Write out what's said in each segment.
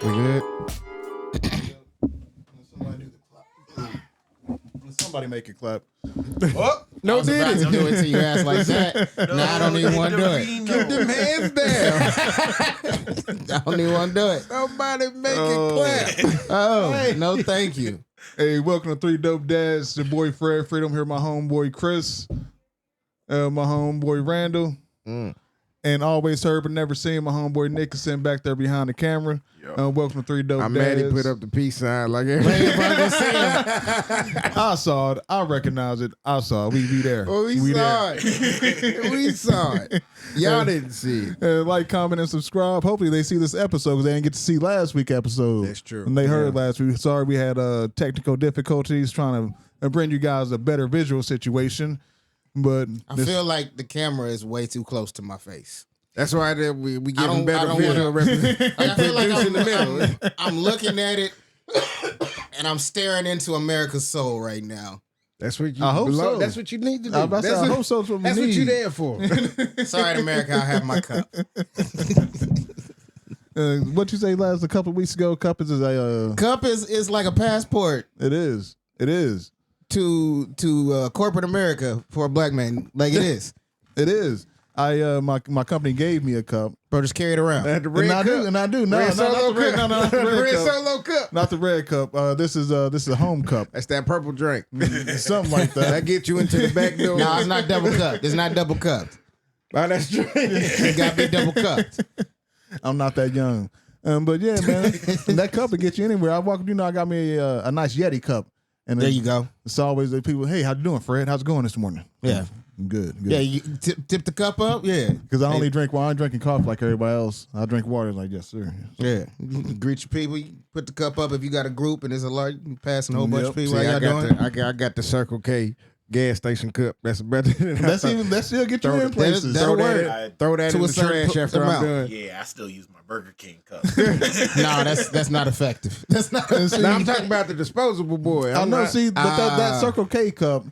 We good? Somebody make it clap. Oh, no, did About it? to do it to your ass like that. No, I don't even want to do it. Keep them hands down. I don't even want to do it. Somebody make it clap. Oh, no, thank you. Hey, welcome to Three Dope Dads. Your boy Fred Freedom here, my homeboy Chris, my homeboy Randall, and always heard but never seen my homeboy Nicholson back there behind the camera. Welcome to Three Dope I'm Dads. mad he put up the peace sign like everybody. I saw it. I recognized it. I saw it. We be there. Oh, we saw there. it. We saw it. Y'all didn't see it. Like, comment, and subscribe. Hopefully they see this episode because they didn't get to see last week's episode. That's true. And they heard last week. Sorry we had technical difficulties trying to bring you guys a better visual situation. But I feel like the camera is way too close to my face. That's why we give I them don't better visual representation. I feel like in the middle. I'm looking at it and I'm staring into America's soul right now. That's what you I hope so. That's what you need to do. I was about to say, I hope so. That's what we That's what need. you're there for. Sorry, America, I have my cup. What you say last a couple of weeks ago? Cup is a Cup is like a passport it is. It is. to corporate America for a black man. Like it is. It is. My company gave me a cup. Bro, just carry it around. The red And I cup. do, and I do. No, Red not Solo the red, cup. not the red Red cup. Solo cup. Not the red cup. This is a home cup. That's that purple drink. Something like that. That get you into the back door. No, it's not double cupped. It's not double cupped. Oh, that's true. It got to be double cupped. I'm not that young. But yeah, man, that cup will get you anywhere. I walk, I got me a nice Yeti cup. And There you go. It's always the people, hey, how you doing, Fred? How's it going this morning? Yeah. Good. Yeah, you tip the cup up. Yeah. Because I only drink water. I'm drinking coffee like everybody else. I drink water like, yes, sir. Yeah. You greet your people. You put the cup up if you got a group and there's a large, you passing a whole bunch of people. See, How y'all doing? I got the Circle K gas station cup. That's better than That still get you in places. that'll throw work. that, throw that To in a the certain trash after I'm amount. done. Yeah, I still use my Burger King cup. No, that's not effective. That's not. Now I'm talking about the disposable boy. I I'm know, not- see, but that Circle K cup,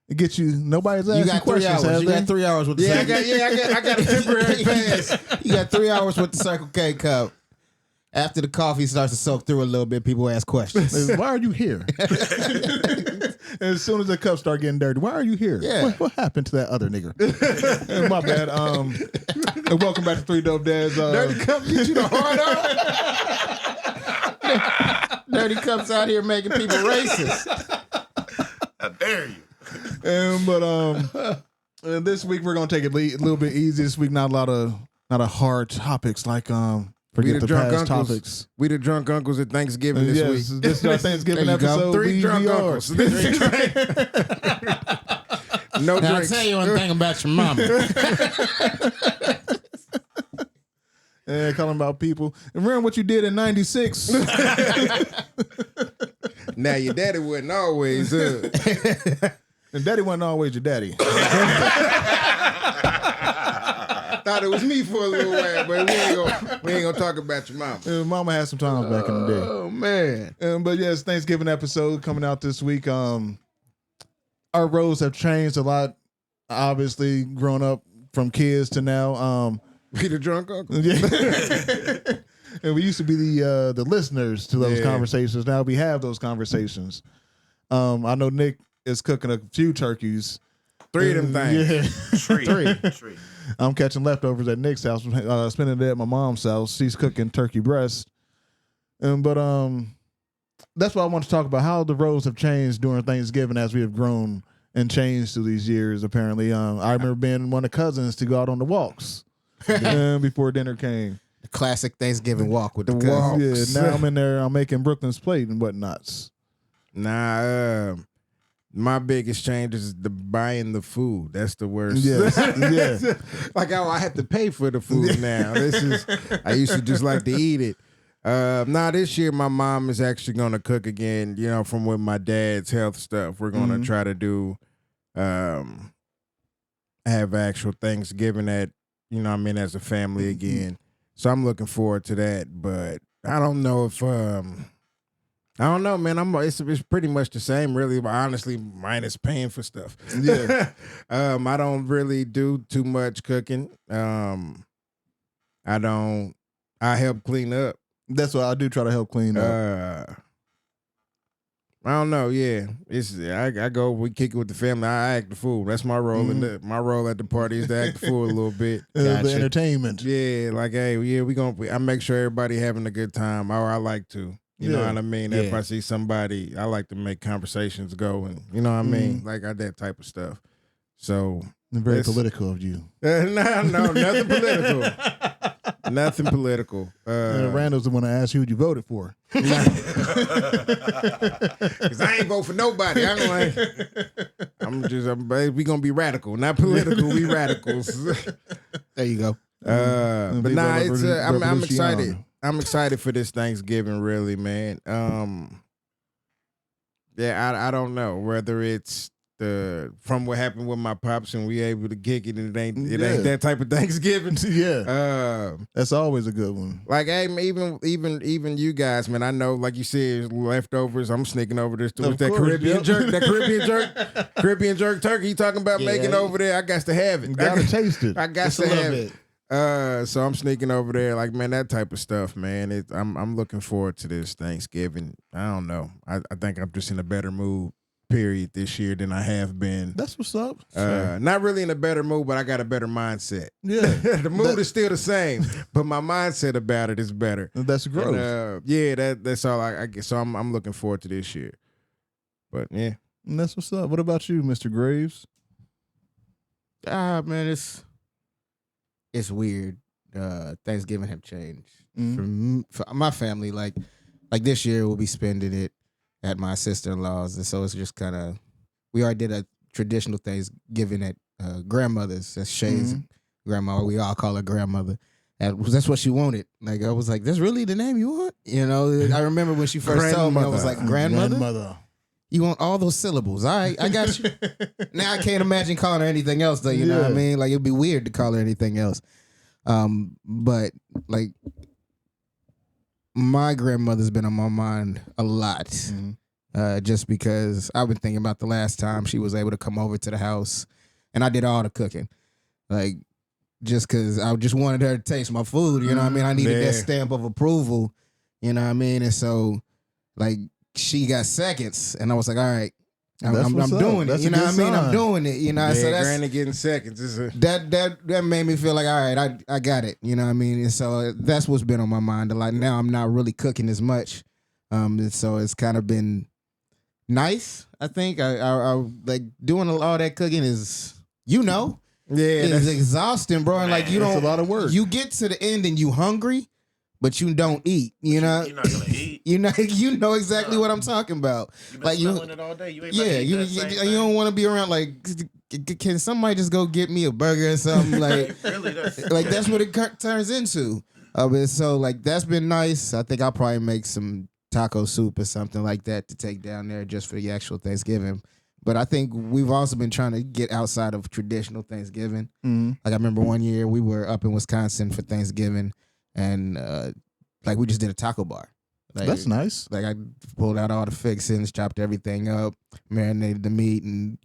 it gets you, nobody's asking You got 3 questions. hours. has You they? got 3 hours with the Yeah, Circle. I got a temporary pass. You got 3 hours with the Circle K cup. After the coffee starts to soak through a little bit, people ask questions. Why are you here? As soon as the cups start getting dirty, why are you here? Yeah. What happened to that other nigga? My bad. And welcome back to Three Dope Dads. Dirty cup get you the hard on. Dirty cups out here making people racist. How dare you? And this week we're gonna take it a little bit easy. This week, not a lot of hard topics like We forget the the drunk past uncles. topics. We the drunk uncles at Thanksgiving this Yes, week. this is our Thanksgiving There you go. episode. Three We drunk are. uncles. No Now, I'll drinks. tell you one thing about your mama. And calling about people. And remember what you did in '96. Now your daddy wasn't always. And daddy wasn't always your daddy. Thought it was me for a little while, but we ain't gonna talk about your mama. Mama had some times back in the day. Oh man. But yes, Thanksgiving episode coming out this week. Our roads have changed a lot. Obviously, growing up from kids to now. We the drunk uncle. Yeah. And we used to be the listeners to those Yeah. conversations. Now we have those conversations. I know Nick is cooking a few turkeys. 3 of them things. Yeah. Tree. I'm catching leftovers at Nick's house, spending it at my mom's house. She's cooking turkey breast. But that's what I want to talk about, how the roads have changed during Thanksgiving as we have grown and changed through these years, apparently. I remember being one of the cousins to go out on the walks before dinner came. The classic Thanksgiving walk with the The cousins. walk. Yeah, now I'm in there, I'm making Brooklyn's plate and whatnots. Nah, my biggest change is the buying the food. That's the worst. Yes, yeah. Like I have to pay for the food now. I used to just like to eat it. This year my mom is actually gonna cook again, from with my dad's health stuff. We're gonna try to do have actual Thanksgiving at as a family again. So I'm looking forward to that. But I don't know if I don't know, man. It's pretty much the same, really. But honestly, minus paying for stuff. Yeah. I don't really do too much cooking. I help clean up. That's why I do try to help clean up. I don't know. Yeah, I go. We kick it with the family. I act the fool. That's my role. My role at the party is to act the fool a little bit. The entertainment. Yeah, like hey, I make sure everybody having a good time. Or I like to. You know what I mean? If I see somebody, I like to make conversations go, and you know what I mean, like that type of stuff. So very political of you. No, nothing political. Nothing political. Randall's the one that asked you who you voted for. Because I ain't vote for nobody. We gonna be radical, not political. We radicals. There you go. But nah, I'm excited. I'm excited for this Thanksgiving, really, man. I don't know whether it's from what happened with my pops and we able to kick it, and it ain't that type of Thanksgiving. Yeah, that's always a good one. Like, hey, even you guys, man. I know, like you said, leftovers. I'm sneaking over this too. That Caribbean jerk, Caribbean jerk turkey. You talking about making over there? I got to have it. Gotta taste it. I got to have it. So I'm sneaking over there, like, man, that type of stuff, man. I'm looking forward to this Thanksgiving. I don't know. I think I'm just in a better mood, period, this year than I have been. That's what's up. Not really in a better mood, but I got a better mindset. Yeah. The mood is still the same, but my mindset about it is better. That's gross. And, that's all I guess. So I'm looking forward to this year. But yeah. And that's what's up. What about you, Mr. Graves? Man, it's weird. Thanksgiving have changed. For my family, like this year we'll be spending it at my sister-in-law's, and so it's just kind of, we already did a traditional Thanksgiving at grandmother's. That's Shay's grandma. We all call her grandmother. And that's what she wanted. Like, I was like, that's really the name you want? You know, I remember when she first told me, I was like, grandmother? You want all those syllables. All right, I got you. Now I can't imagine calling her anything else, though. You know what I mean? Like, it'd be weird to call her anything else. But, like, my grandmother's been on my mind a lot. Just because I've been thinking about the last time she was able to come over to the house, and I did all the cooking. Like, just because I just wanted her to taste my food, you know what I mean? I needed that stamp of approval, you know what I mean? And so, like, she got seconds, and I was like, all right, I'm doing it. You know what I mean? I'm doing it. You know, yeah, so that's Granny getting seconds. That made me feel like, all right, I got it. You know what I mean? And so that's what's been on my mind a lot. Now I'm not really cooking as much, and so it's kind of been nice. I think I like doing all that cooking is, it's exhausting, bro. And like, you don't, it's a lot of work. You get to the end and you hungry, but you don't eat. You know, You're not gonna eat. you know exactly what I'm talking about. You've been Like, smelling it all day. You ain't about to eat that same you thing. don't want to be around. Like, can somebody just go get me a burger or something? Like, Really, that's like that's what it turns into. So like that's been nice. I think I'll probably make some taco soup or something like that to take down there just for the actual Thanksgiving. But I think we've also been trying to get outside of traditional Thanksgiving. Like, I remember one year we were up in Wisconsin for Thanksgiving, and like we just did a taco bar. Like, that's nice. Like, I pulled out all the fixings, chopped everything up, marinated the meat, and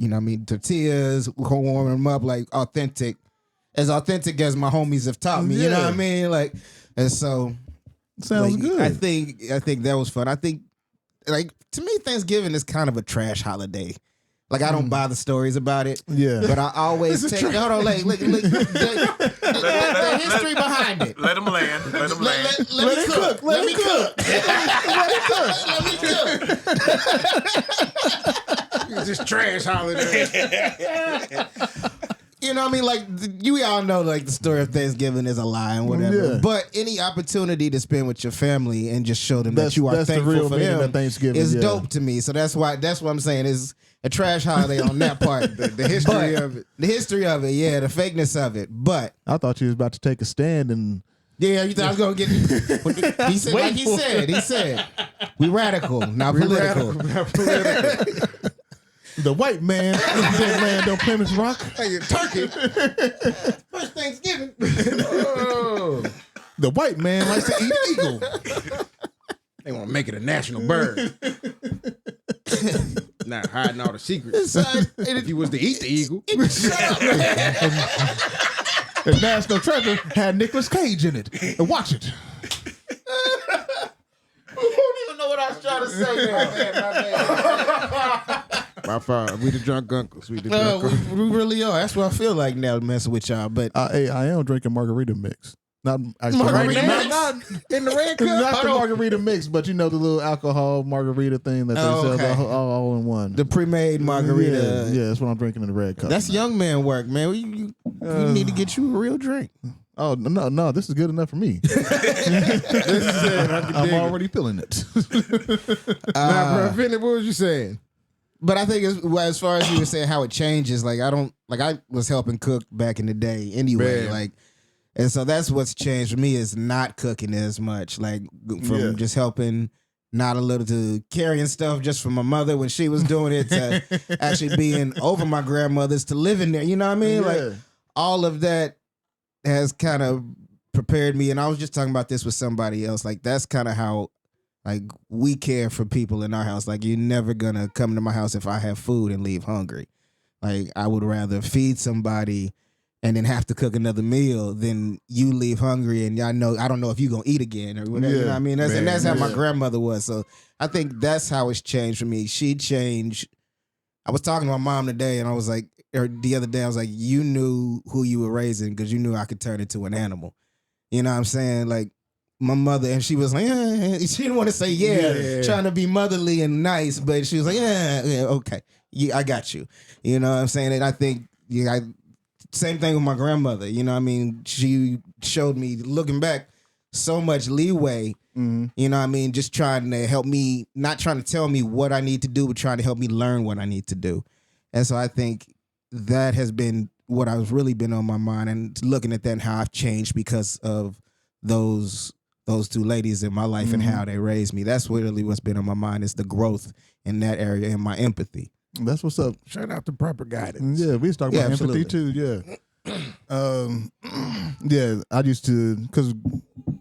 tortillas, warm them up like authentic as my homies have taught me. You know what I mean? Like, and so sounds good. I think that was fun. I think, like, to me, Thanksgiving is kind of a trash holiday. Like, I don't buy the stories about it. Yeah. But I always take, hold on, like, the history behind it. Let them land. Let them land. Let me cook. Let me cook. It's just trash holiday. You know what I mean? Like, you all know, like, the story of Thanksgiving is a lie and whatever. Yeah. But any opportunity to spend with your family and just show them that you are that's the thankful real for meaning them of Thanksgiving, is yeah. dope to me. So that's what I'm saying is a trash holiday on that part. The history of it. The history of it, yeah, the fakeness of it. But I thought you was about to take a stand and yeah, you thought I was gonna get. He said, like he said, we radical, not political. the white man, dead land on Plymouth Rock. Hey, turkey. First Thanksgiving. The white man likes to eat eagle. They want to make it a national bird. Not hiding all the secrets. If you was to eat the eagle. The National Treasure had Nicolas Cage in it. And watch it. trying to say that. By far, we the drunk uncles. We the drunk uncles. We really are. That's what I feel like now messing with y'all. But Hey, I am drinking margarita mix. Not actually Margarita mix? not in the red cup, not the margarita mix, but you know the little alcohol margarita thing that they sell okay. all in one. the pre-made margarita. Yeah, that's what I'm drinking in the red cup. That's young man work, man. We need to get you a real drink. Oh no, this is good enough for me. This is it. I'm already feeling it. Nah, bro, Finley, what was you saying? But I think as far as you were saying how it changes, like I was helping cook back in the day anyway, Man. like, and so that's what's changed for me is not cooking as much, like from just helping, not a little to carrying stuff just from my mother when she was doing it to actually being over my grandmother's to living there. You know what I mean? Like all of that has kind of prepared me. And I was just talking about this with somebody else. Like that's kind of how. Like, we care for people in our house. Like, you're never going to come to my house if I have food and leave hungry. Like, I would rather feed somebody and then have to cook another meal than you leave hungry and I don't know if you're going to eat again or whatever. You know what I mean? That's how my grandmother was. So I think that's how it's changed for me. She changed. I was talking to my mom today and I was like, or the other day, I was like, you knew who you were raising because you knew I could turn into an animal. You know what I'm saying? Like, my mother, and she was like, she didn't want to say trying to be motherly and nice, but she was like, okay, I got you. You know what I'm saying? And I think, same thing with my grandmother. You know what I mean? She showed me, looking back, so much leeway, you know what I mean? Just trying to help me, not trying to tell me what I need to do, but trying to help me learn what I need to do. And so I think that has been what I've really been on my mind, and looking at that and how I've changed because of those two ladies in my life and how they raised me. That's really what's been on my mind is the growth in that area and my empathy. That's what's up. Shout out to proper guidance. Yeah, we used to talk about empathy too. Yeah. I used to, because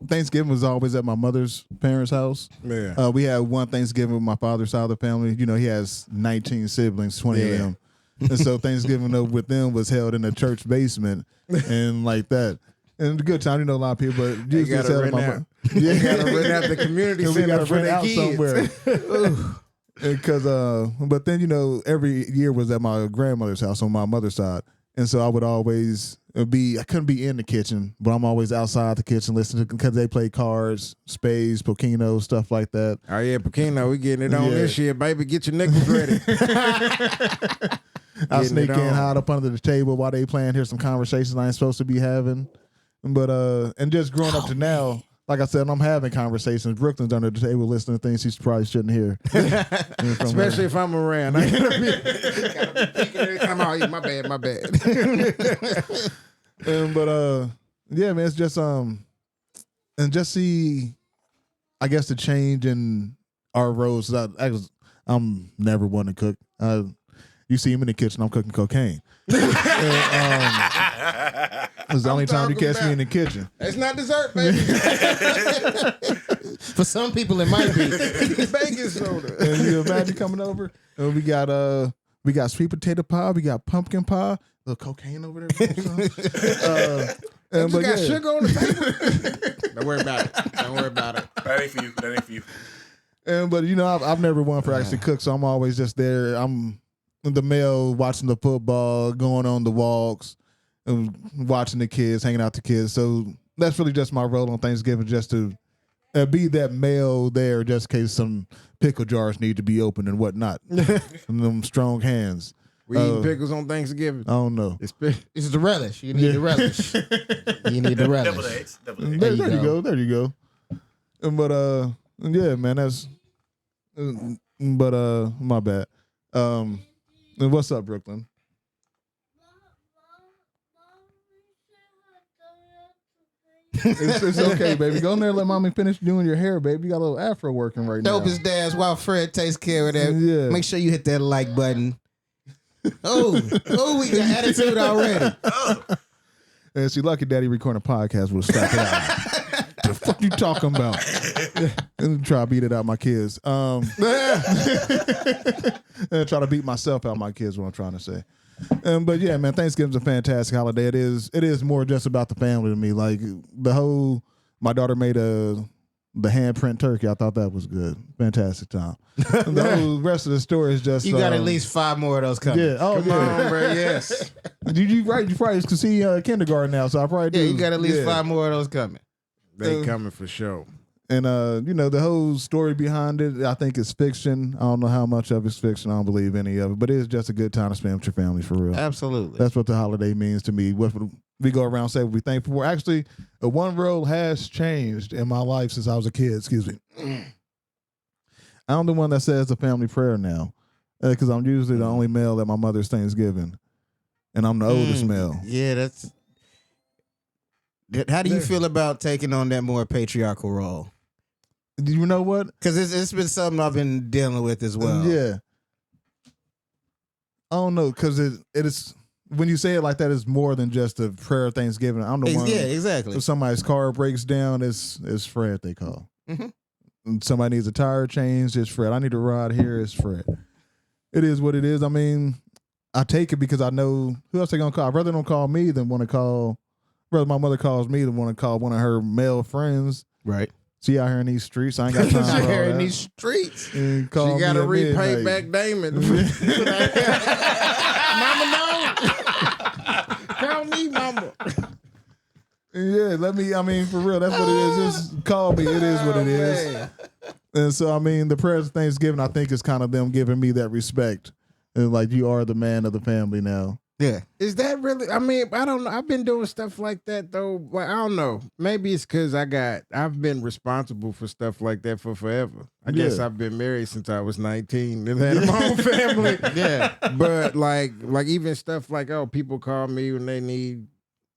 Thanksgiving was always at my mother's parents' house. Yeah. We had one Thanksgiving with my father's side of the family. You know, he has 19 siblings, 20 of them. And so Thanksgiving with them was held in a church basement and like that. And a good time, you know, a lot of people, but You usually gotta rent out. Yeah, You gotta rent out the community we center gotta for rent the out kids. somewhere. Because, but then, you know, every year was at my grandmother's house on my mother's side. And so I would always I couldn't be in the kitchen, but I'm always outside the kitchen listening to, because they play cards, spades, Pokino, stuff like that. Oh, yeah, Pekino, we getting it on this year, baby. Get your nickels ready. I sneak in, hide up under the table while they playing, hear some conversations I ain't supposed to be having. But, and just growing up to now, like I said, I'm having conversations. Brooklyn's under the table listening to things she probably shouldn't hear. Especially if I'm around. I gotta be peeking every time I eat. My bad. But yeah, man, it's just and just see, I guess, the change in our roles. I'm never one to cook. You see him in the kitchen, I'm cooking cocaine. It's the only time you catch me in the kitchen. It's not dessert, baby. For some people, it might be. Baking soda. And you imagine coming over, and we got sweet potato pie, we got pumpkin pie, little cocaine over there. And you got sugar on the table. Don't worry about it. That ain't for you. But you know, I've never won for actually cook, so I'm always just there. I'm the male watching the football, going on the walks, and watching the kids, hanging out with the kids. So that's really just my role on Thanksgiving, just to be that male there, just in case some pickle jars need to be opened and whatnot. From them strong hands. We eating pickles on Thanksgiving. I don't know. It's the relish. You need the relish. You need the relish. Double eggs. There you go. But yeah, man, that's. But my bad. And what's up, Brooklyn? It's okay, baby. Go in there and let mommy finish doing your hair, baby. You got a little afro working right now. Dopest dads while Fred takes care of that. Yeah. Make sure you hit that like button. Oh, we got attitude already. And see, lucky daddy recording a podcast would have slapped it out. The fuck you talking about? And try to beat it out my kids. And try to beat myself out my kids, what I'm trying to say. But yeah, man, Thanksgiving's a fantastic holiday. It is more just about the family to me. Like my daughter made a the handprint turkey. I thought that was good. Fantastic time. The whole rest of the story is just You got at least 5 more of those coming. yeah. Oh Come yeah. on, bro. Yes. You right? You probably can see kindergarten now, so I probably do. Yeah, you got at least yeah. 5 more of those coming. They coming for sure. And the whole story behind it, I think it's fiction. I don't know how much of it's fiction. I don't believe any of it, but it's just a good time to spend with your family for real. Absolutely. That's what the holiday means to me. What we go around and say what we thankful for. Actually, one role has changed in my life since I was a kid. Excuse me. I'm the one that says the family prayer now, because I'm usually the only male at my mother's Thanksgiving, and I'm the oldest male. Yeah, that's. How do you feel about taking on that more patriarchal role? You know what? Because it's been something I've been dealing with as well. Yeah. I don't know, because it is when you say it like that, it's more than just a prayer of Thanksgiving. I'm the one. Yeah, exactly. If somebody's car breaks down, it's Fred they call. Mhm. And somebody needs a tire changed, it's Fred. I need a ride here, it's Fred. It is what it is. I mean, I take it because I know who else they gonna call. I'd rather don't call me than want to call. Rather my mother calls me than want to call one of her male friends. Right. She out here in these streets. I ain't got time for all Here in that. these streets. And She call got me to at repay midnight. back Damon. Mama, no. Call me, mama. Yeah, I mean, for real, that's what it is. Just call me. It is what it is. Man. And so, I mean, the prayers of Thanksgiving, I think, is kind of them giving me that respect. And like, you are the man of the family now. Yeah. Is that really? I mean, I don't know. I've been doing stuff like that though. Like, I don't know. Maybe it's because I've been responsible for stuff like that for forever. I guess Yeah. I've been married since I was 19 and had my own family. Yeah. But like even stuff like, oh, people call me when they need.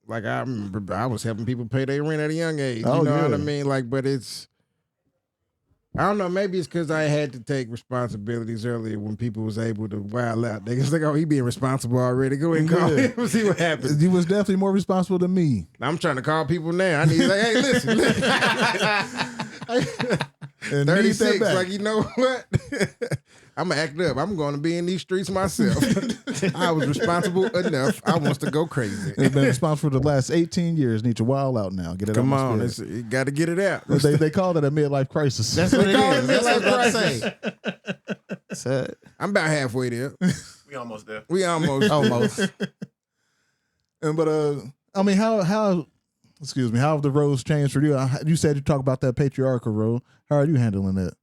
Like, I remember I was helping people pay their rent at a young age. Oh, You know what yeah. I mean? Like, but it's. I don't know. Maybe it's because I had to take responsibilities earlier when people was able to wild out. They was like, "Oh, he being responsible already. Go ahead and call Yeah. him. See what happens." You was definitely more responsible than me. I'm trying to call people now. I need like, hey, listen. And need that 36. back. Like, you know what? I'm gonna act up. I'm going to be in these streets myself. I was responsible enough. I wants to go crazy. It's been responsible for the last 18 years. Need to wild out now. Get it Come out on, my spirit. you got to get it out. They call it a midlife crisis. That's what it call it is. That's what I was about midlife to say. So, I'm about halfway there. We almost there. We almost. almost. And but I mean, how excuse me, how have the roles changed for you? You said you talk about that patriarchal role. How are you handling it?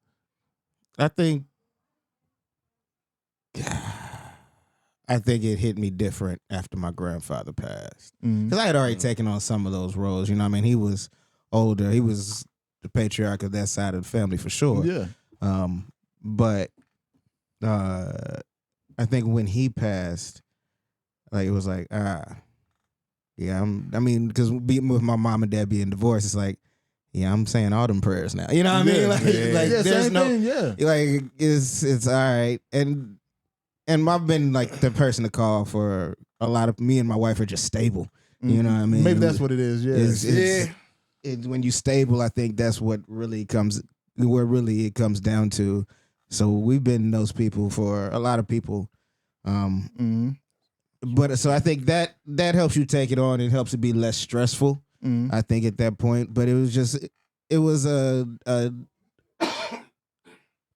I think it hit me different after my grandfather passed. Mm. Because I had already taken on some of those roles. You know what I mean? He was older. He was the patriarch of that side of the family for sure. Yeah. But I think when he passed, like, it was like, yeah, I mean, because with my mom and dad being divorced, it's like, yeah, I'm saying all them prayers now. You know what I mean? Yeah. Like, Yeah. like Yeah, there's same no, thing, yeah. like, it's all right. And I've been like the person to call for a lot of, me and my wife are just stable. You know what I mean? Maybe that's what it is. Yeah. It's when you stable, I think that's what really it comes down to. So we've been those people for a lot of people. But so I think that helps you take it on. It helps it be less stressful. I think at that point, but it was a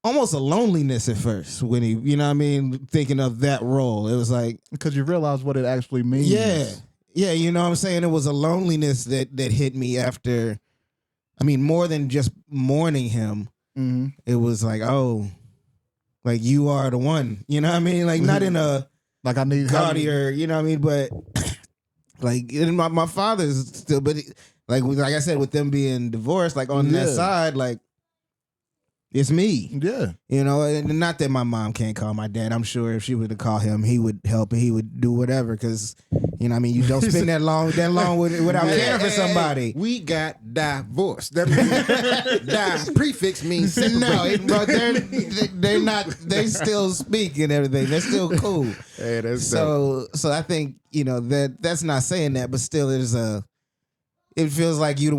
almost a loneliness at first when he, you know what I mean, thinking of that role. It was like, because you realize what it actually means. yeah, you know what I'm saying? It was a loneliness that hit me after, I mean, more than just mourning him. Mm-hmm. It was like, oh, like, you are the one, you know what I mean? Like, not in a Like I need gaudier, you know what I mean? But like, and my father's still, but like I said, with them being divorced, like on that Yeah. side, like, it's me, Yeah. you know. And not that my mom can't call my dad. I'm sure if she were to call him, he would help and he would do whatever. Because, you know what I mean, you don't spend that long without caring for somebody. We got divorced. That means prefix means separate. No, but they're not. They still speak and everything. They're still cool. Hey, that's dope. So I think, you know, that's not saying that, but still it feels like you the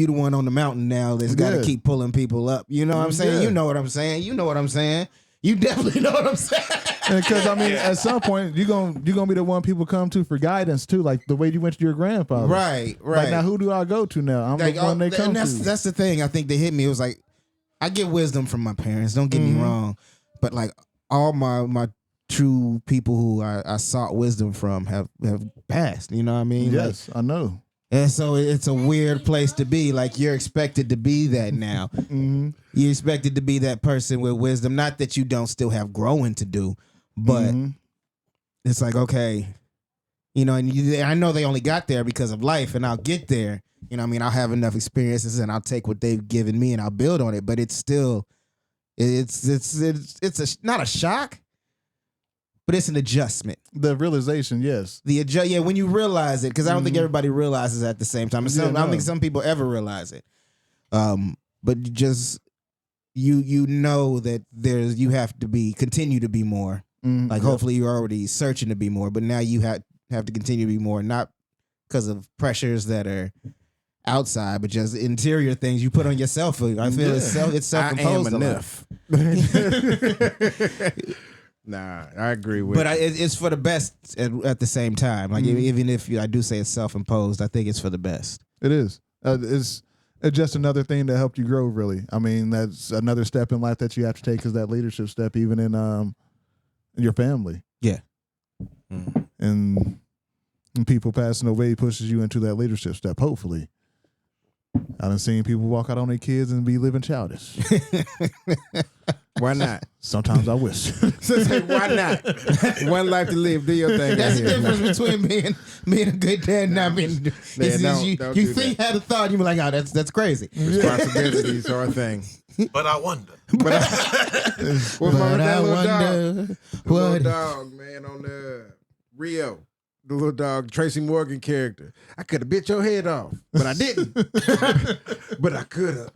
one on the mountain now that's got to Yeah. keep pulling people up. You know what I'm saying? Yeah. You know what I'm saying? You know what I'm saying? You definitely know what I'm saying. Because I mean, at some point you're gonna be the one people come to for guidance too, like the way you went to your grandfather. Right. Like now, who do I go to now? I'm Like, the one they come and to. that's the thing. I think they hit me. It was like I get wisdom from my parents. Don't get me wrong, but like all my true people who I sought wisdom from have passed. You know what I mean? Yes, I know. And so it's a weird place to be. Like you're expected to be that now. You're expected to be that person with wisdom. Not that you don't still have growing to do, but it's like, okay, you know, and I know they only got there because of life, and I'll get there. You know what I mean? I'll have enough experiences and I'll take what they've given me and I'll build on it. But it's still, it's not a shock, but it's an adjustment. The realization, yes. Yeah, when you realize it, because I don't think everybody realizes at the same time. I don't think some people ever realize it. But you know that you have to continue to be more. Like hopefully you're already searching to be more, but now you have to continue to be more, not because of pressures that are outside, but just interior things you put on yourself. I feel it's self-imposed. I am enough. Nah, I agree with. But it's for the best at the same time. Like even if I do say it's self-imposed, I think it's for the best. It is. It's just another thing that helped you grow. Really, I mean, that's another step in life that you have to take, is that leadership step, even in your family. Yeah. And people passing away pushes you into that leadership step. Hopefully, I done seen people walk out on their kids and be living childish. Why not? Sometimes I wish. Why not? One life to live. Do your thing. That's the out here, man. difference between being a good dad and not being. Don't You do think that. had a thought, and you be like, oh, that's crazy. Responsibilities are a thing. But I wonder. But what's wrong with that little dog? The little dog, man, on the Rio. The little dog, Tracy Morgan character. I could have bit your head off, but I didn't. But I could have.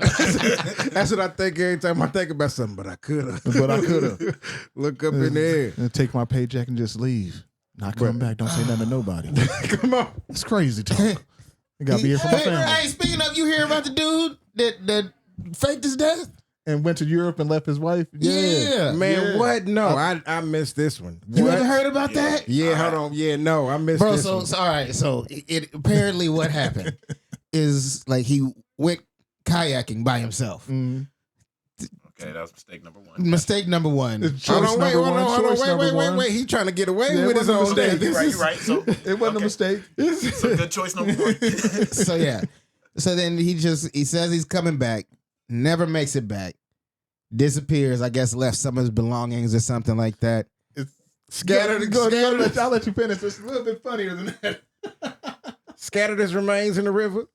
That's what I think every time I think about something. But I could have. Look up in there. And take my paycheck and just leave. Not come back. Don't say nothing to nobody. Come on. It's crazy talk. You gotta be here for my family. Hey, speaking of, you hear about the dude that faked his death? And went to Europe and left his wife. Yeah. Man, Yeah. what? No, I missed this one. You What? ever heard about that? Yeah, hold on. Yeah, no, I missed Bro, this so one. all right, so it apparently what happened is like he went kayaking by himself. Okay, that was mistake number one. Mistake number one. It's Hold choice on, wait, number hold one. on, hold on, Choice number one. wait. He trying to get away Yeah, with it his wasn't a own mistake. day. You're right. You're right. So It wasn't a mistake. so good choice number one. So yeah. So then he says he's coming back, never makes it back, disappears, I guess left some of his belongings or something like that. Scattered I'll let you finish. It's a little bit funnier than that. scattered his remains in the river.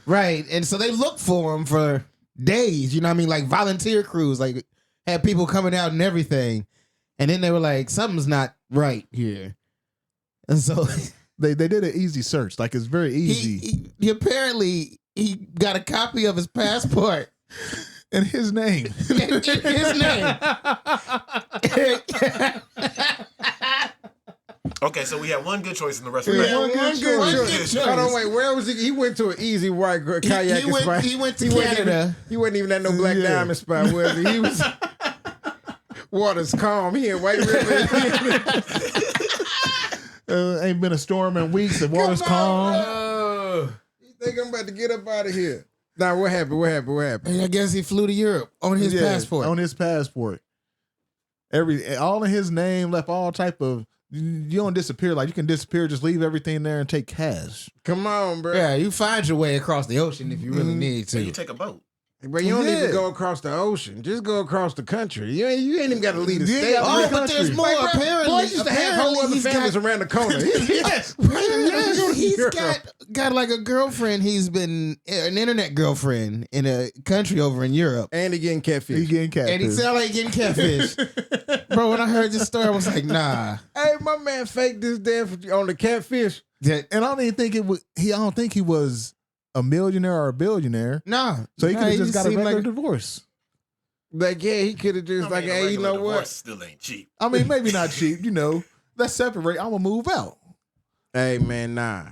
Right. And so they looked for him for days, you know what I mean? Like volunteer crews, like had people coming out and everything. And then they were like, something's not right here. And so They did an easy search. Like, it's very easy. he apparently he got a copy of his passport. And his name. His name. Okay, so we had one good choice and the rest were Yeah, bad. one good choice. choice. Hold on, wait. Where was he? He went to an easy white girl kayaking spot. He went to wasn't Canada. He wasn't even at no Black Yeah. Diamond spot, was he? He was. Water's calm here, White River. Ain't been a storm in weeks. The water's calm. You think I'm about to get up out of here? Now, what happened? And I guess he flew to Europe on his Yeah, passport. On his passport. All in his name, left all type of. You don't disappear. Like, you can disappear, just leave everything there and take cash. Come on, bro. Yeah, you find your way across the ocean if you really need So you to. take a boat. But you don't need Yeah. to go across the ocean. Just go across the country. You ain't even got to leave the Yeah, state. oh, But there's more. Like, bro, Apparently, boys used to have whole other he's families got, around the corner. Yes. he's got like a girlfriend. He's been an internet girlfriend in a country over in Europe. And he getting He catfish. getting catfish. And he sounded like getting catfish. Bro, when I heard this story, I was like, nah. Hey, my man faked this death on the catfish. That- And I don't even think it was. I don't think he was a millionaire or a billionaire. Nah. So he could have just got a seemed regular like divorce. Like, yeah, he could have just I like, mean, a hey, you regular know divorce what? still ain't cheap. I mean, maybe not cheap. Let's separate. I'm gonna move out. Hey, man, nah.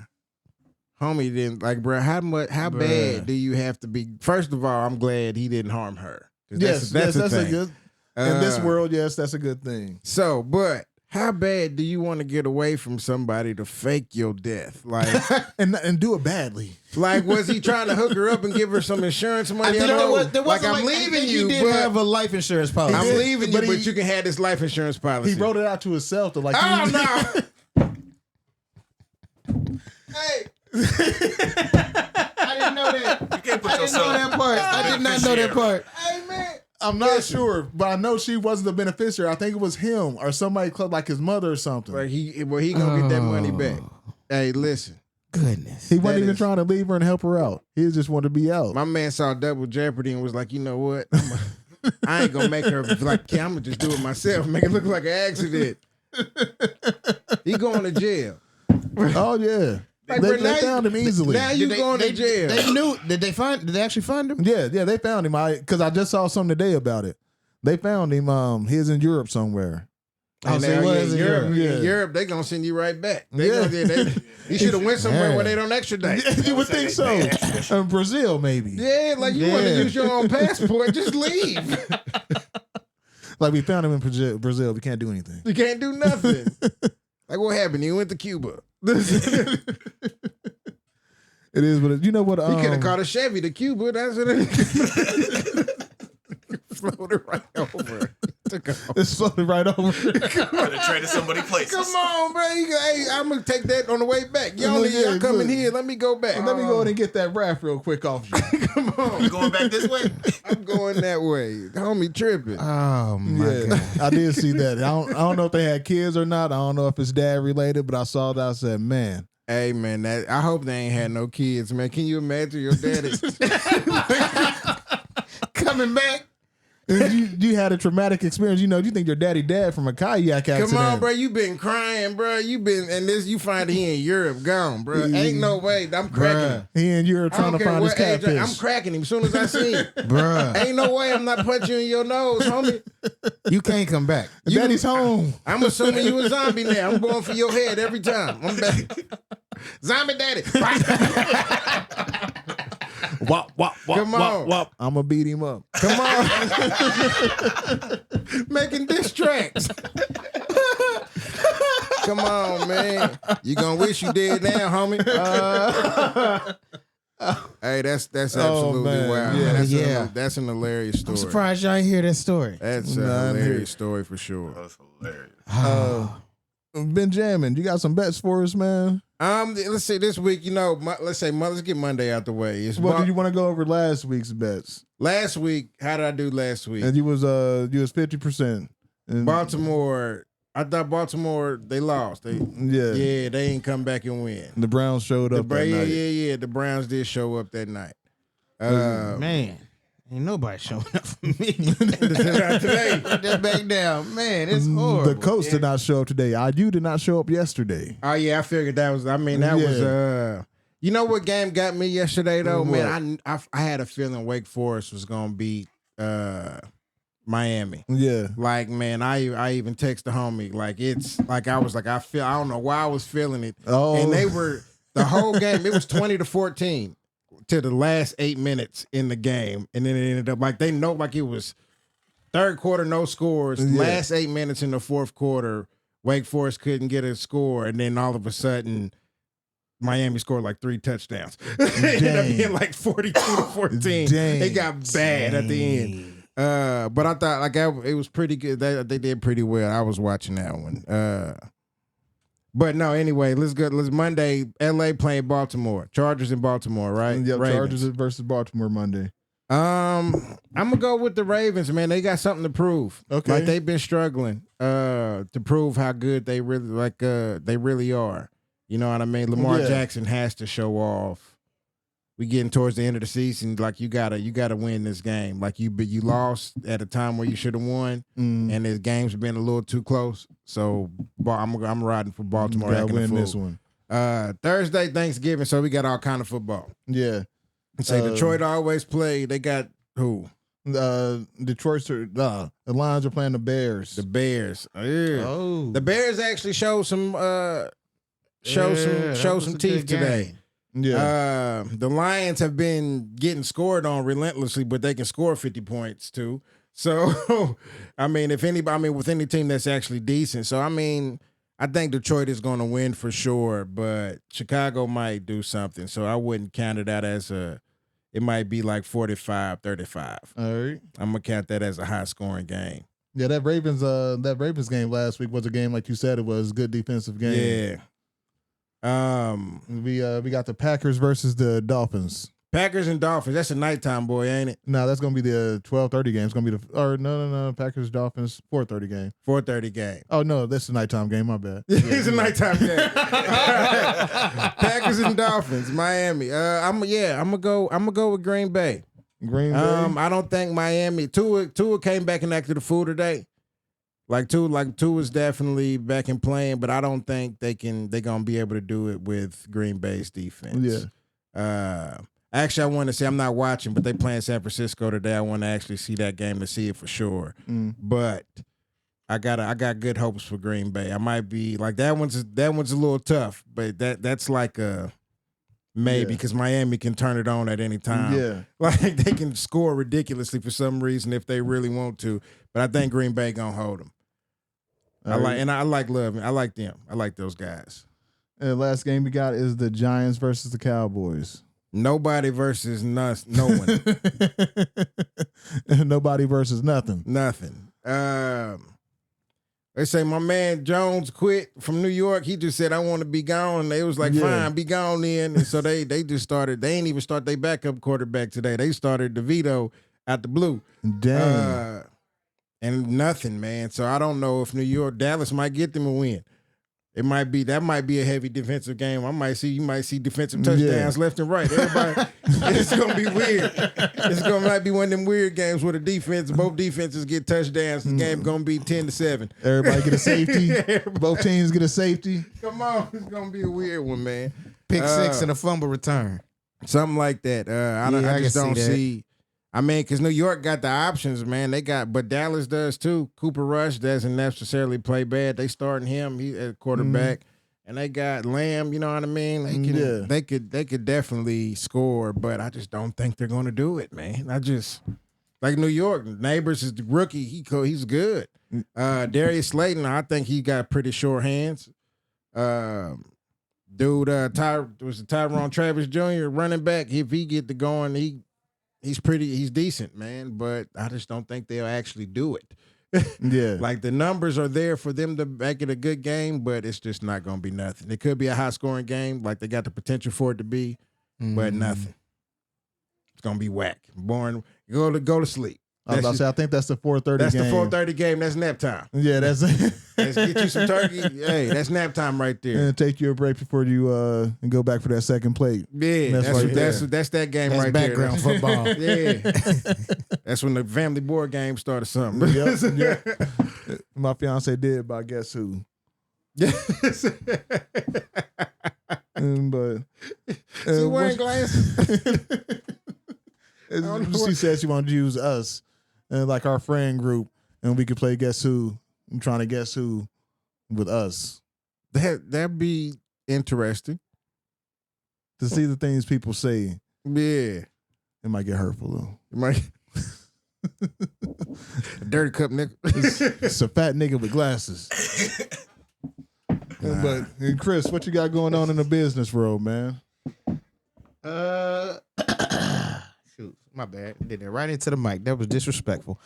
Homie didn't like, bro. How Bruh. bad do you have to be? First of all, I'm glad he didn't harm her. 'Cause that's the thing. In this world, yes, that's a good thing. So, but how bad do you want to get away from somebody to fake your death? Like, And do it badly. like was he trying to hook her up and give her some insurance money? I think there was I'm leaving you, He did but have a life insurance policy. I'm did, leaving you, but but he- you can have this life insurance policy. He wrote it out to himself to like. Oh no! Hey. I didn't know that. You can't put I didn't yourself. know that part. I did not know that part. Hey man, I'm not sure, but I know she wasn't the beneficiary. I think it was him or somebody close, like his mother or something. like he gonna get that money back. Hey, listen, Goodness. He wasn't that even is- trying to leave her and help her out. He just wanted to be out. my man saw Double Jeopardy and was like, you know what? I ain't gonna make her like, I'm gonna just do it myself, make it look like an accident. He going to jail. Oh yeah, Like, they, bro, now found him easily. Now you going to jail. They knew. Did they actually find him? Yeah, they found him. Because I just saw something today about it. They found him. He's in Europe somewhere. And so he now, was in Europe, Europe. Yeah. in Europe, they gonna send you right back. They Yeah. you should have went somewhere Yeah. where they don't extradite. You would think so. Brazil, maybe. Yeah, like you want to use your own passport, just leave. Like we found him in Brazil. We can't do anything. You can't do nothing. Like what happened? He went to Cuba. It is, but you know what? He could have caught a Chevy to Cuba. That's what it floated right over. Took off. It's floating right over. Could have traded somebody places. Come on, bro. Hey, I'm gonna take that on the way back. Y'all, Yeah, y'all coming look. here. Let me go back. Let me go ahead and get that rap real quick off you. Come on. You going back this way? I'm going that way. Homie tripping. Oh my Yeah, god. I did see that. I don't know if they had kids or not. I don't know if it's dad related, but I saw that. I said, man, Hey man, I hope they ain't had no kids, man. Can you imagine your daddy Coming back. you had a traumatic experience. You think your daddy died from a kayak accident. Come on, bro. You been crying, bro. You been and this. You find he in Europe, gone, bro. Ain't no way. I'm cracking him. He and you're I trying don't to care find his what age. catfish. I'm cracking him as soon as I see him. Bruh. Ain't no way I'm not punching you in your nose, homie. You can't come back. Daddy's home. I'm assuming you a zombie now. I'm going for your head every time. I'm back. Zombie daddy. Wop, wop, wop, Come wop, on. wop. I'm going to beat him up. Come on. Making diss tracks. Come on, man. You gonna wish you did now, homie. Hey, that's absolutely man. wild. Yeah. Man. Yeah. That's an hilarious story. I'm surprised y'all ain't hear that story. That's a Nah, I'm here. hilarious story for sure. That's hilarious. Benjamin, you got some bets for us, man? Let's say this week, let's get Monday out the way. It's Well, did you want to go over last week's bets? last week. How did I do last week? And you was 50%. And Baltimore. I thought Baltimore they lost. yeah, They ain't come back and win. the Browns showed up that night. Yeah. The Browns did show up that night. Man, ain't nobody showing up for me. Today. Put that back down. Man, it's horrible. The coach did not show up today. IU did not show up yesterday. Oh yeah, I figured that was. That was. You know what game got me yesterday though, What? man. I had a feeling Wake Forest was gonna beat Miami. Yeah. Like man, I even text the homie. Like it's like I was like I don't know why I was feeling it. Oh, And they were the whole game. It was 20-14 to the last 8 minutes in the game, and then it ended up like they know like it was third quarter no scores. Yeah. Last 8 minutes in the fourth quarter, Wake Forest couldn't get a score, and then all of a sudden, Miami scored like 3 touchdowns. It ended up being like 42-14. Dang. It got bad at the end. But I thought like it was pretty good. They did pretty well. I was watching that one. But no, anyway, let's go. Let's Monday. LA playing Baltimore. Chargers in Baltimore, right? Yep, Ravens. Chargers versus Baltimore Monday. I'm gonna go with the Ravens, man. They got something to prove. Okay. Like they've been struggling to prove how good they really are. You know what I mean? Lamar Yeah. Jackson has to show off. We getting towards the end of the season, like you gotta win this game. Like you lost at a time where you should have won, and this game's been a little too close. So I'm riding for Baltimore. Gotta acting a win fool. this one. Thursday, Thanksgiving, so we got all kind of football. Yeah. Say Detroit always play. They got who? Detroit's the Lions are playing the Bears. The Bears. Yeah. Oh. The Bears actually showed some Yeah, that was some a teeth good game. today. Yeah. The Lions have been getting scored on relentlessly, but they can score 50 points too. So, I mean, if anybody, I mean, with any team that's actually decent. So, I mean, I think Detroit is going to win for sure, but Chicago might do something. So, I wouldn't count it out as it might be like 45-35. All right. I'm going to count that as a high scoring game. Yeah, that Ravens game last week was a game, like you said, it was a good defensive game. Yeah. We got the Packers versus the Dolphins. Packers and Dolphins. That's a nighttime, boy, ain't it? No, that's gonna be the 12:30 game. It's gonna be no. Packers Dolphins 4:30 game. 4:30 game. Oh no, that's a nighttime game. My bad. It's a nighttime game. Packers and Dolphins, Miami. I'm gonna go with Green Bay. Green Bay. I don't think Miami. Tua came back and acted a fool today. Tua's definitely back and playing, but I don't think they're gonna be able to do it with Green Bay's defense. Yeah. Actually, I want to say I'm not watching, but they playing San Francisco today. I want to actually see that game to see it for sure. But I got good hopes for Green Bay. I might be like that one's a little tough, but that's like a maybe because Miami can turn it on at any time. Yeah. Like they can score ridiculously for some reason if they really want to. But I think Green Bay gonna hold them. I like Love. I like them. I like those guys. And the last game we got is the Giants versus the Cowboys. Nobody versus no one. Nobody versus nothing. Nothing. They say my man Jones quit from New York. He just said, I want to be gone. And they was like, fine, be gone then. And so they just started. They ain't even start their backup quarterback today. They started DeVito out the blue. Dang. And nothing, man. So I don't know if Dallas might get them a win. That might be a heavy defensive game. You might see defensive touchdowns left and right. Everybody, it's gonna be weird. Might be one of them weird games where both defenses get touchdowns. The game gonna be 10-7. Everybody get a safety. Both teams get a safety. Come on, it's gonna be a weird one, man. Pick six and a fumble return. Something like that. I just don't see. I mean, because New York got the options, man. But Dallas does too. Cooper Rush doesn't necessarily play bad. They starting him. He at quarterback, and they got Lamb. You know what I mean? They could definitely score, but I just don't think they're going to do it, man. I just like New York. Neighbors is the rookie. He's good. Darius Slayton, I think he got pretty sure hands. Tyrone Travis Jr. running back. If he get to going, he's decent, man, but I just don't think they'll actually do it. Yeah. Like the numbers are there for them to make it a good game, but it's just not going to be nothing. It could be a high scoring game, like they got the potential for it to be, but nothing. It's going to be whack. Boring. Go to sleep. I was about to say, I think that's the 4:30 game. That's the 4:30 game. That's nap time. Yeah, that's it. Let's get you some turkey. Hey, that's nap time right there. And take you a break before you and go back for that second plate. Yeah, that's that game That's right background there. football. Yeah. That's when the family board game started something. Yep. My fiance did, but Guess Who. But she wearing glasses. She said she wanted to use us and like our friend group, and we could play Guess Who. I'm trying to guess who with us. That'd be interesting to see the things people say. Yeah, it might get hurtful though. It might. A dirty cup nigga. It's a fat nigga with glasses. But Chris, what you got going on in the business world, man? Shoot, my bad. Did it right into the mic. That was disrespectful.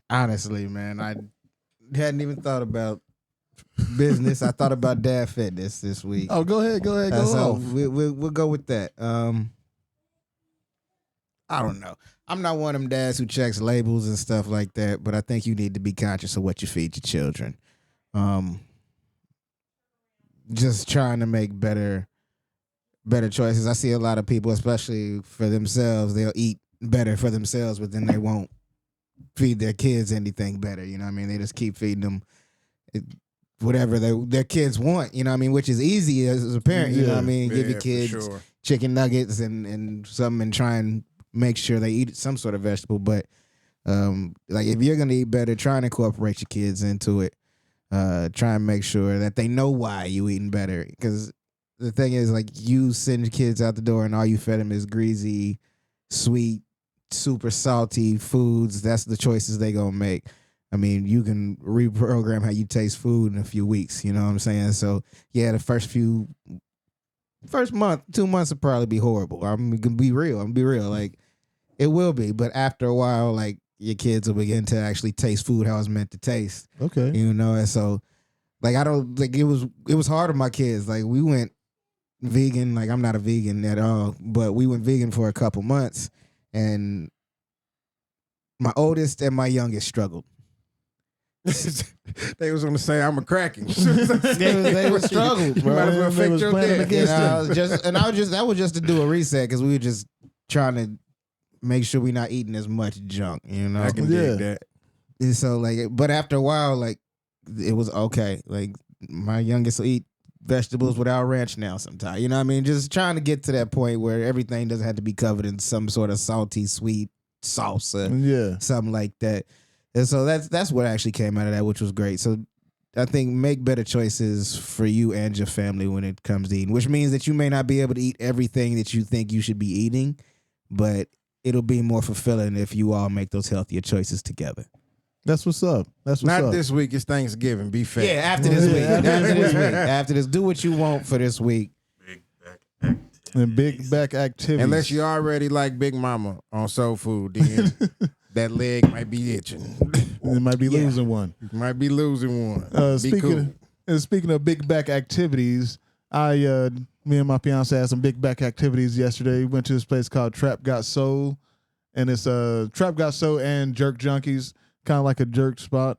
Honestly, man, I hadn't even thought about business. I thought about dad fitness this week. Oh, go ahead. Go So off. we'll go with that. I don't know. I'm not one of them dads who checks labels and stuff like that, but I think you need to be conscious of what you feed your children. Just trying to make better choices. I see a lot of people, especially for themselves, they'll eat better for themselves, but then they won't feed their kids anything better. You know what I mean? They just keep feeding them whatever their kids want, you know what I mean? Which is easy as a parent, you know what I mean? Give your kids chicken nuggets and something and try and make sure they eat some sort of vegetable. But like if you're going to eat better, try and incorporate your kids into it. Try and make sure that they know why you eating better. Because the thing is, like, you send your kids out the door and all you fed them is greasy, sweet, super salty foods, that's the choices they gonna make. I mean, you can reprogram how you taste food in a few weeks. You know what I'm saying? So yeah, the first month, 2 months will probably be horrible. I'm gonna be real. Like it will be, but after a while, like your kids will begin to actually taste food how it's meant to taste. Okay. You know, and so like I don't like it was hard on my kids. Like we went vegan. Like I'm not a vegan at all, but we went vegan for a couple months, and my oldest and my youngest struggled. They was gonna say I'm a cracking. They were struggled, bro. You might as well They fake was your planning death. against that was just to do a reset because we were just trying to make sure we're not eating as much junk, you know. I can Yeah. dig that. And so like, but after a while, like it was okay. Like my youngest will eat vegetables without ranch now sometimes. You know what I mean? Just trying to get to that point where everything doesn't have to be covered in some sort of salty, sweet salsa, Yeah. something like that. And so that's what actually came out of that, which was great. So I think make better choices for you and your family when it comes to eating, which means that you may not be able to eat everything that you think you should be eating, but it'll be more fulfilling if you all make those healthier choices together. That's what's up. That's what's Not up. this week. It's Thanksgiving. Be fair. Yeah, after this Yeah, week. after After this this week. week. After this, do what you want for this week. Big back activities. And big back activities. Unless you already like Big Mama on soul food, then that leg might be itching. You might be losing one. You might be losing one. Be cool. Speaking of big back activities, me and my fiance had some big back activities yesterday. We went to this place called Trap Got Soul, and it's Trap Got Soul and Jerk Junkies, kind of like a jerk spot.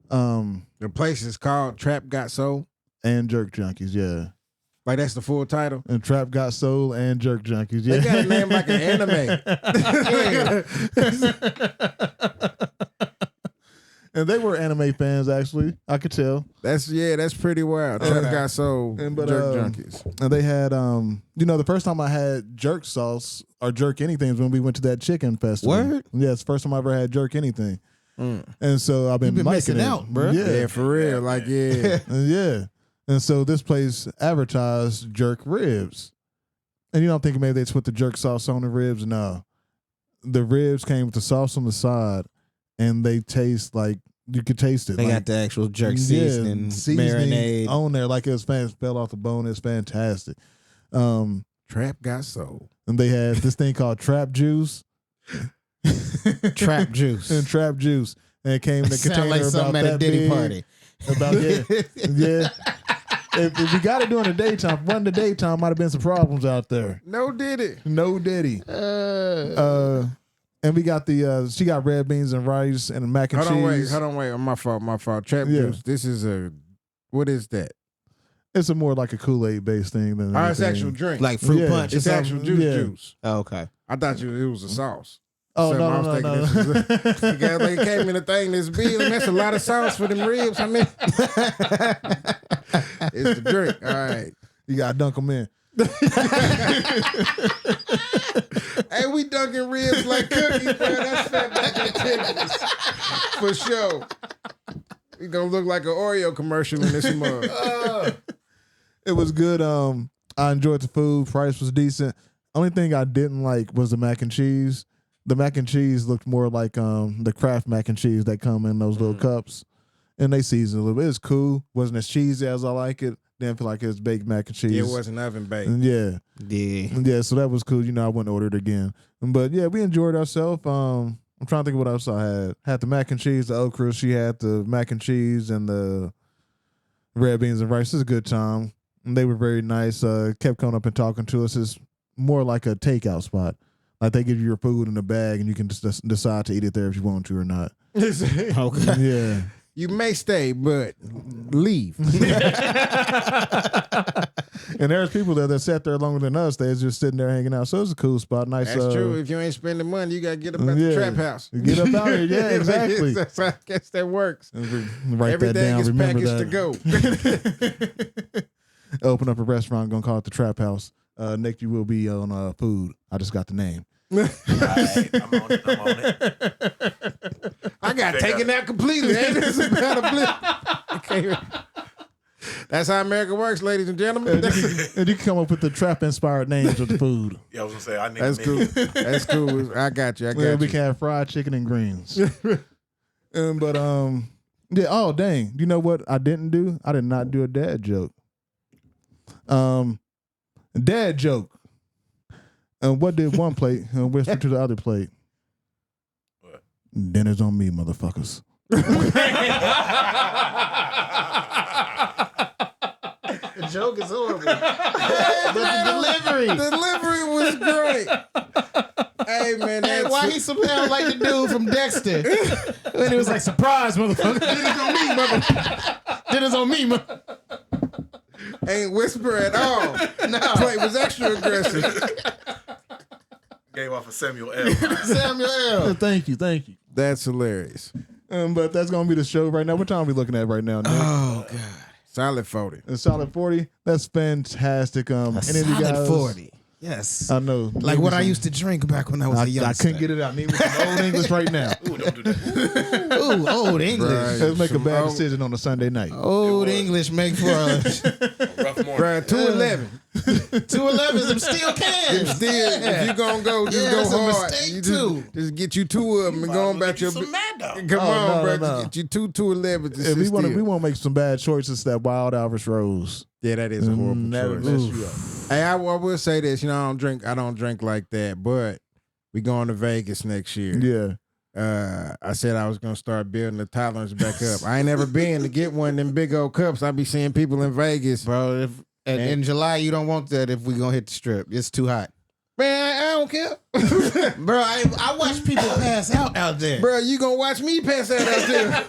The place is called Trap Got Soul. And Jerk Junkies, yeah. Like that's the full title. And Trap Got Soul and Jerk Junkies, yeah. They got a name like an anime. And they were anime fans, actually. I could tell. That's pretty wild. Trap Got Soul, But, Jerk Junkies. And they had, the first time I had jerk sauce or jerk anything was when we went to that chicken festival. Word? Yeah, it's the first time I ever had jerk anything. Mm. And so I've been, You been liking missing it. out, bro. Yeah. Yeah, for real. Like, yeah. Yeah. And so this place advertised jerk ribs. And I'm thinking maybe they put the jerk sauce on the ribs. No. The ribs came with the sauce on the side, and they taste like you could taste it. They like, got the actual jerk seasoning marinade. on there, like it was fell off the bone. It's fantastic. Trap Got Soul. And they had this thing called Trap Juice. Trap juice. And Trap Juice. And it came in a Sound container like about something at that a Diddy big. party. About yeah. If we got it during the daytime, run the daytime, might have been some problems out there. No did it. No Diddy. And we got she got red beans and rice and mac and cheese. Hold on, wait. My fault. Trap Yeah. Juice. This is what is that? It's a more like a Kool-Aid based thing than Oh, it's anything. actual drink. Like fruit Yeah. punch. it's actual juice. Oh, okay. I thought it was a sauce. Oh, So no, I was no, thinking no, this was no. You got like it came in a thing this big. That's a lot of sauce for them ribs. I mean, it's the drink. All right. You got to dunk them in. Hey, we dunking ribs like cookies, man. That's fat back activities. For sure. We gonna look like an Oreo commercial in this mug. It was good. I enjoyed the food. Price was decent. Only thing I didn't like was the mac and cheese. The mac and cheese looked more like the Kraft mac and cheese that come in those little cups, and they seasoned a little bit. It was cool. Wasn't as cheesy as I like it. Didn't feel like it was baked mac and cheese. It wasn't oven baked. And yeah. Yeah. So that was cool. I wouldn't order it again. But yeah, we enjoyed ourselves. I'm trying to think of what else I had. Had the mac and cheese, the okra. She had the mac and cheese and the red beans and rice. It was a good time. And they were very nice. Kept coming up and talking to us. It's more like a takeout spot. Like they give you your food in a bag and you can just decide to eat it there if you want to or not. Okay. Yeah. You may stay, but leave. And there's people there that sat there longer than us. They was just sitting there hanging out. So it was a cool spot. Nice. That's true. If you ain't spending money, you gotta get up at the Yeah. trap house. Get up out here. Yeah, exactly. That's how I guess that works. Write Everything that down. is Remember packaged that. to go. Open up a restaurant. Gonna call it the Trap House. Nick, you will be on food. I just got the name. All right, I'm on it. I got taken out completely. Ain't this about a blip? That's how America works, ladies and gentlemen. And you can come up with the trap-inspired names of the food. Yeah, I was gonna say I need. That's cool. That's cool. I got you. I got We you. can have fried chicken and greens. But yeah. Oh dang! You know what I didn't do? I did not do a dad joke. Dad joke. And what did one plate and whisper to the other plate? What? Dinner's on me, motherfuckers. The joke is horrible. But the delivery. Delivery was great. Hey man, Hey, that's why he sound like the dude from Dexter? When he was like, surprise, motherfucker. Dinner's on me, motherfucker. Dinner's on me, motherfucker. ain't whisper at all. No. Play was extra aggressive. Gave off a Samuel L. Samuel L. Thank you. That's hilarious. But that's gonna be the show right now. What time are we looking at right now, Nick? Oh, God. Solid 40. A solid 40. That's fantastic. Any of you Solid guys? 40. Yes. I know. Like what I used to drink back when I was a I youngster. couldn't get it out. Need some old English right now. Ooh, don't do that. Ooh, old English. Right. Let's make a Some bad old- decision on a Sunday night. Old It was. English make for a Rough morning. Bruh, 211. 211 some steel cans. Still, if you gonna go, just Yeah, go it's a hard. mistake, You too. just get you two of them and go on back to your. some Mad Dog. Come Oh, on, no, bro. no. Just get you two 211s. If we want to make some bad choices, that Wild Alvis Rose. Yeah, that is a horrible That'll choice. mess you up. Hey, I will say this. You know, I don't drink like that. But we going to Vegas next year. Yeah. I said I was gonna start building the tolerance back up. I ain't never been to get one of them big old cups. I be seeing people in Vegas. Bro, if in July you don't want that if we gonna hit the strip. It's too hot. Man, I don't care. Bro, I watch people pass out there. Bro, you gonna watch me pass out there.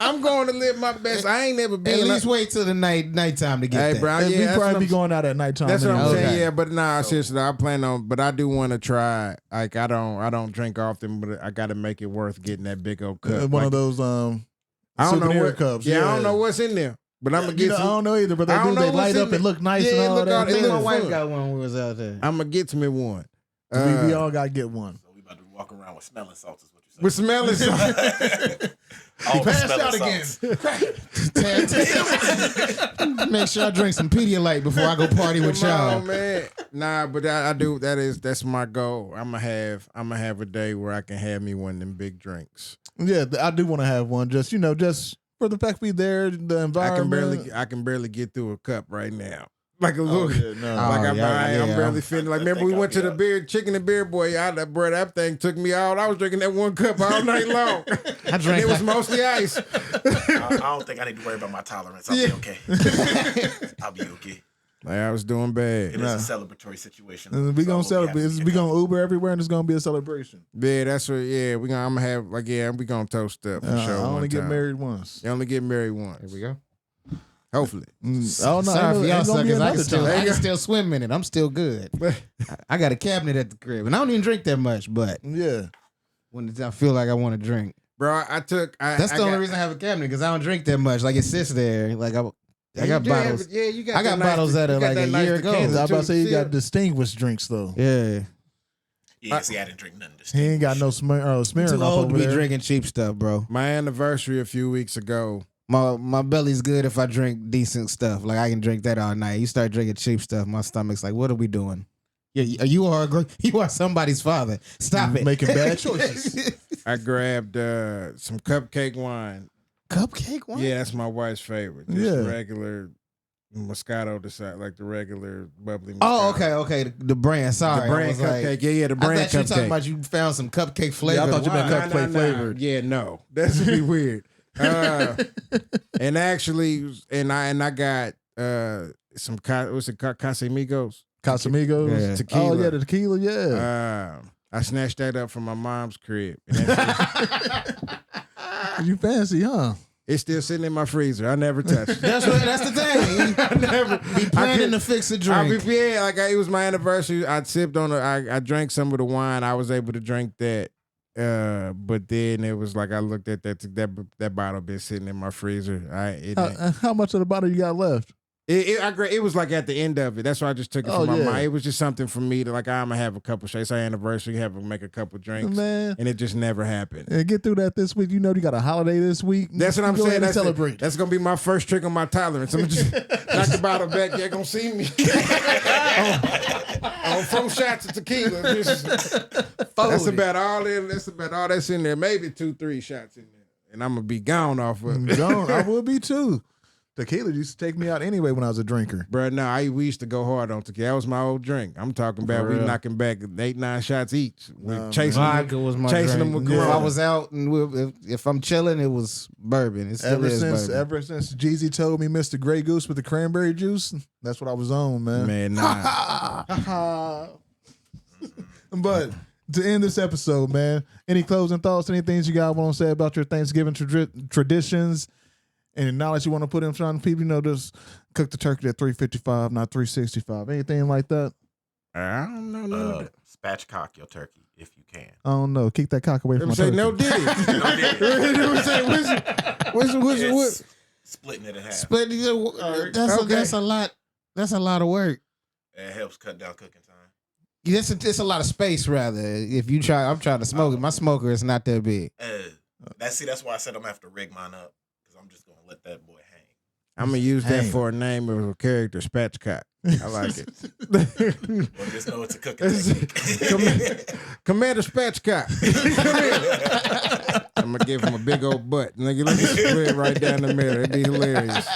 I'm going to live my best. I ain't never been. At least wait till the nighttime to get Hey, that. bro. And Yeah, we that's what probably I'm be going out at nighttime. That's what I'm anyway. saying. Okay. Yeah, but nah, seriously, I plan on. But I do want to try. Like I don't drink often, but I got to make it worth getting that big old cup. One Like, of those I don't know souvenir what cups. Yeah, I don't know what's in there, but I'm gonna You get know, I some. don't know either, but I they don't do. know They light what's in up and it. look nice Yeah, and it all look that. all- it Me and look my wife fun. got one when we was out there. I'm gonna get me one. We all got to get one. So we about to walk around with smelling salts, is what you said. With smelling something. All the Passed smelling out again. salts. Make sure I drink some Pedialyte before I go party with Come y'all. on, man. Nah, but I do. That's my goal. I'm gonna have a day where I can have me one of them big drinks. Yeah, I do want to have one. Just just for the fact we there, the environment. I can barely get through a cup right now. Like a little. Oh, yeah, no. Like I'm yeah. barely feeling. Like remember we went to the beer chicken and beer boy. That thing took me out. I was drinking that one cup all night long. I And drank it was mostly ice. I don't think I need to worry about my tolerance. I'll be okay. I'll be okay. Like I was doing bad. It is a celebratory situation. And we So gonna we'll celebrate. have to We get gonna Uber everywhere, and it's gonna be a celebration. Yeah, that's what. Yeah, I'm gonna have we gonna toast up for sure. I only one get time. married once. You only get married once. Here we go. Hopefully. Oh no! Sorry for ain't y'all gonna be suckers. I another time. can still swim in it. I'm still good. I got a cabinet at the crib, and I don't even drink that much. But Yeah. when I feel like I want to drink, Bro, that's the only reason I have a cabinet because I don't drink that much. Like it sits there. Like I got bottles. You got I got that bottles that are you got like that a year nice ago. I was decanter, about to too, say you got still. distinguished drinks though. Yeah, Yeah, see, I didn't drink none of this. He ain't got no smearing too off old to over be there. drinking cheap stuff, bro. My anniversary a few weeks ago. My belly's good if I drink decent stuff. Like I can drink that all night. You start drinking cheap stuff, my stomach's like, what are we doing? Yeah, you are somebody's father. Stop it. Making bad choices. I grabbed some cupcake wine. Cupcake one? Yeah, that's my wife's favorite. Just Yeah. regular Moscato, like the regular bubbly. Oh, Moscato. okay. The brand. Sorry, The I brand was like- cupcake. Yeah, the I brand thought you were talking cupcake. about you found some cupcake flavor. I thought you meant wine. cupcake flavored. Yeah, no, that's would be weird. And actually, I got some what's it called? Casamigos. Casamigos. Yeah. Tequila. Oh yeah, the tequila. Yeah. I snatched that up from my mom's crib. And that's- You fancy, huh? it's still sitting in my freezer. I never touched it. That's the thing. I never Be planning to fix a drink. It was my anniversary. I sipped on it. I drank some of the wine. I was able to drink that. But then it was like I looked at that bottle been sitting in my freezer. It How much of the bottle you got left? I agree. It was like at the end of it. That's why I just took it Oh, from my yeah. mind. It was just something for me to like. I'm gonna have a couple shakes. Our anniversary, make a couple drinks, Man. and it just never happened. And get through that this week. You know you got a holiday this week. That's what I'm Go saying. ahead and celebrate. That's gonna be my first trick on my tolerance. I'm gonna just knock the bottle back. You're gonna see me. On 4 shots of tequila. That's about all. That's about all that's in there. Maybe 2-3 shots in there, and I'm gonna be gone off of it. Gone. I would be too. Tequila used to take me out anyway when I was a drinker. Bro, no, we used to go hard on tequila. That was my old drink. I'm talking about we knocking back 8-9 shots each. We chasing Vodka was my chasing drink. them with If I Corona. was out and if I'm chilling, it was bourbon. It still is bourbon. Ever since Jeezy told me Mr. Grey Goose with the cranberry juice, that's what I was on, man. Man, nah. But to end this episode, man, any closing thoughts, any things you guys want to say about your Thanksgiving traditions? Any knowledge you want to put in front of people? You know, just cook the turkey at 355, not 365. Anything like that? I don't know none of that. Spatchcock your turkey if you can. I don't know. Keep that cock away from my Say turkey. no diddy. It's splitting it in half. But that's a lot. That's a lot of work. It helps cut down cooking time. It's a lot of space rather. If you try, I'm trying to smoke it. My smoker is not that big. That's why I said I'm gonna have to rig mine up because I'm just gonna let that boy hang. I'm gonna use that Hey. for a name of a character, Spatchcock. I like it. Well, just know it's a cooking technique. Commander Spatchcock. I'm gonna give him a big old butt. Nigga, let me split right down the middle. It'd be hilarious.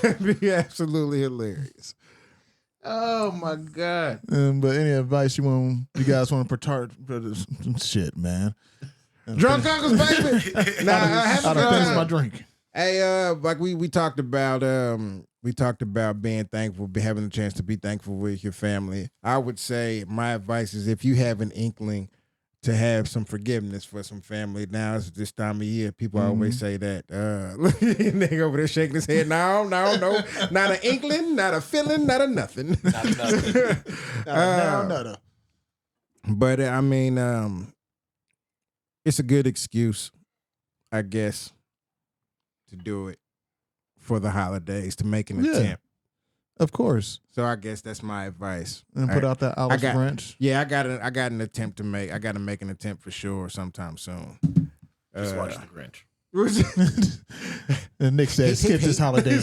It'd be absolutely hilarious. Oh my god! But any advice you guys want to partake? Shit, man. Drunk uncles, baby. Nah, I I'd haven't. have finished my drink. Hey, like we talked about being thankful, having a chance to be thankful with your family. I would say my advice is if you have an inkling to have some forgiveness for some family. Now it's this time of year. People always say that. Nigga over there shaking his head. No, not an inkling, not a feeling, not a nothing. Not nothing. No. But I mean, it's a good excuse, I guess, to do it for the holidays, to make an attempt. Of course. So I guess that's my advice. And put out that Alice Branch. Yeah, I got an attempt to make. I got to make an attempt for sure sometime soon. Just watch The Grinch. And Nick said, skip this holiday.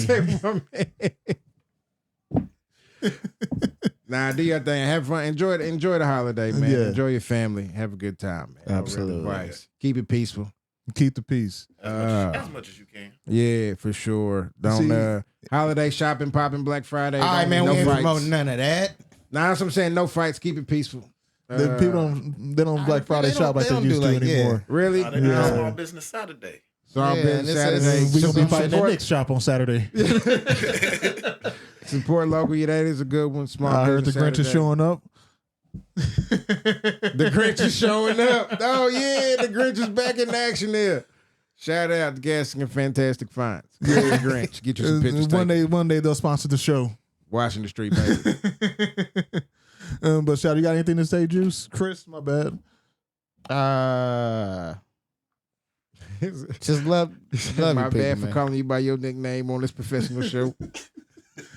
Nah, do your thing. Have fun. Enjoy the holiday, man. Yeah. Enjoy your family. Have a good time, man. Absolutely. Real advice. Keep it peaceful. Keep the peace. As much as you can. Yeah, for sure. Don't holiday shopping, popping Black Friday. All right, man. No We ain't fights. promoting none of that. Nah, that's what I'm saying. No fights. Keep it peaceful. People don't Black Friday shop like they used to anymore. Really? They do Small Business Saturday. Small business Saturday. We gonna be fighting at Support- Nick's shop on Saturday. Support local. Yeah, that is a good one. Small I heard the business Grinch is Saturday. showing up. The Grinch is showing up. Oh yeah, the Grinch is back in action there. Shout out to Gassing and Fantastic Finds. Yeah, the Grinch. Get you some pictures. One day they'll sponsor the show. Washington Street, baby. But shout, you got anything to say, Juice? Chris, my bad. Just love My your bad people, for man. calling you by your nickname on this professional show.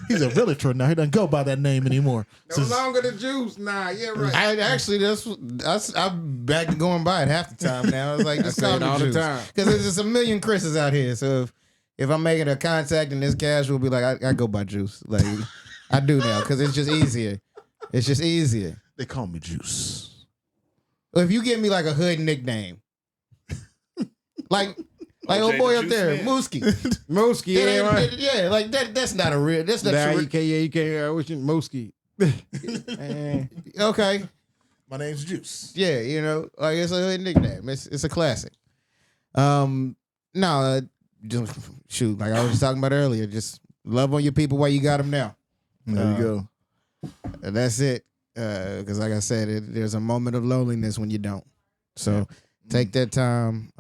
He's a realtor now. He doesn't go by that name anymore. No longer the juice. Nah, yeah, right. I actually I'm back to going by it half the time now. It's like I just say call it me all the Juice. time. Because there's just a million Chris's out here. So if I'm making a contact and this casual, be like, I go by Juice. Like I do now because it's just easier. It's just easier. They call me Juice. If you give me like a hood nickname, like old OJ boy the up Juice there, Man. Mooski. Mooski, That yeah, ain't- right. yeah, like that's not a real. That's not Nah, true. you can't. I wish you Mooski. Eh. Okay. My name's Juice. Yeah, you know, like it's a hood nickname. It's a classic. No, just shoot, like I was just talking about earlier, just love on your people while you got them now. There you go. And that's it. Because like I said, there's a moment of loneliness when you don't. So take that time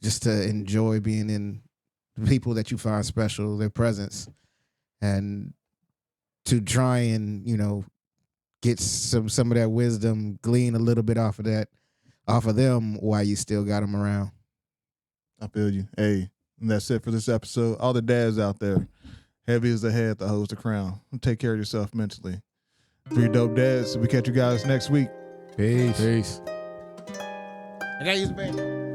just to enjoy being in the people that you find special, their presence, and to try and, you know, get some of that wisdom, glean a little bit off of them while you still got them around. I feel you. Hey, And that's it for this episode. All the dads out there, heavy is the head that holds the crown. Take care of yourself mentally. 3 dope dads. We catch you guys next week. Peace. Peace. I gotta use the bathroom.